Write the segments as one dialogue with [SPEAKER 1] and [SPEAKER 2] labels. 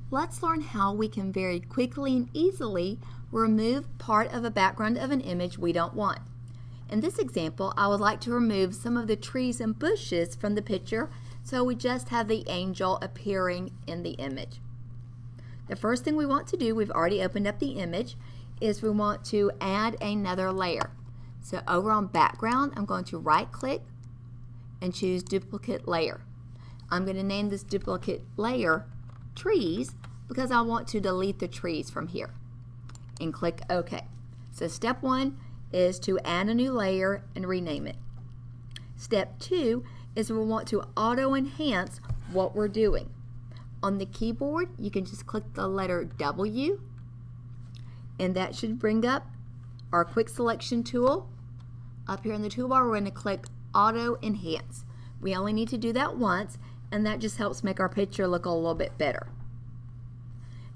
[SPEAKER 1] Let's learn how we can very quickly and easily remove part of a background of an image we don't want. In this example, I would like to remove some of the trees and bushes from the picture so we just have the angel appearing in the image. The first thing we want to do, we've already opened up the image, is we want to add another layer. So over on background, I'm going to right click and choose duplicate layer. I'm going to name this duplicate layer trees because I want to delete the trees from here, and click OK. So step 1 is to add a new layer and rename it. Step 2 is we want to auto enhance what we're doing. On the keyboard, you can just click the letter W, and that should bring up our quick selection tool. Up here in the toolbar, we're going to click auto enhance. We only need to do that once, and that just helps make our picture look a little bit better.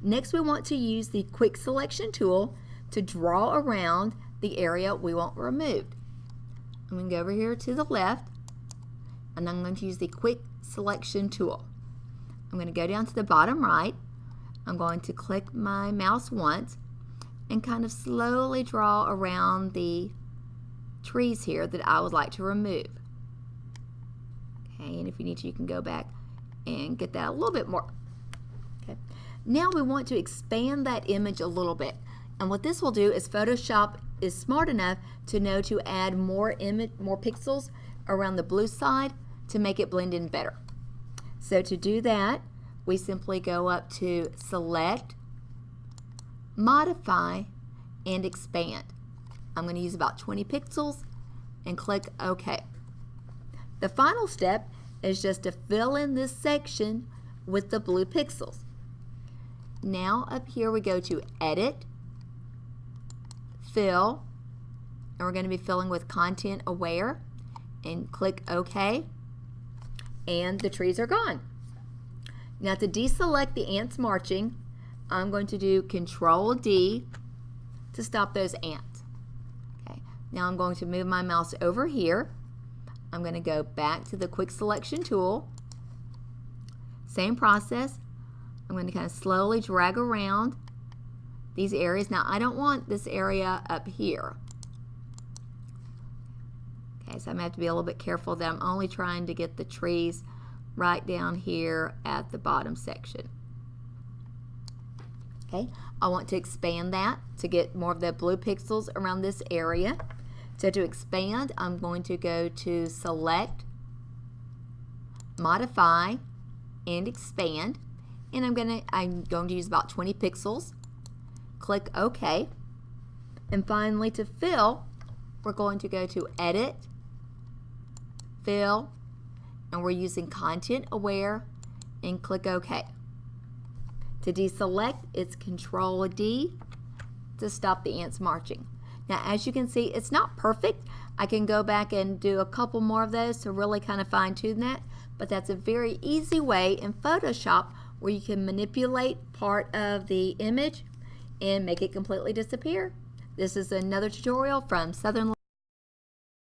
[SPEAKER 1] Next, we want to use the quick selection tool to draw around the area we want removed. I'm going to go over here to the left, and I'm going to use the quick selection tool. I'm going to go down to the bottom right. I'm going to click my mouse once and kind of slowly draw around the trees here that I would like to remove. Okay, and if you need to, you can go back and get that a little bit more. Okay. Now we want to expand that image a little bit. And what this will do is Photoshop is smart enough to know to add more pixels around the blue side to make it blend in better. So to do that, we simply go up to Select, Modify, and Expand. I'm going to use about 20 pixels and click OK. The final step is just to fill in this section with the blue pixels. Now up here we go to Edit, Fill, and we're going to be filling with Content Aware, and click OK, and the trees are gone. Now to deselect the ants marching, I'm going to do Control D to stop those ants. Okay. Now I'm going to move my mouse over here. I'm going to go back to the quick selection tool. Same process. I'm going to kind of slowly drag around these areas. Now I don't want this area up here. Okay, so I'm going to have to be a little bit careful that I'm only trying to get the trees right down here at the bottom section. Okay, I want to expand that to get more of the blue pixels around this area. So to expand, I'm going to go to Select, Modify, and Expand, and I'm going to use about 20 pixels. Click OK, and finally to fill, we're going to go to Edit, Fill, and we're using Content Aware, and click OK. To deselect, it's Control D to stop the ants marching. Now as you can see, it's not perfect. I can go back and do a couple more of those to really kind of fine tune that, but that's a very easy way in Photoshop where you can manipulate part of the image and make it completely disappear. This is another tutorial from Southern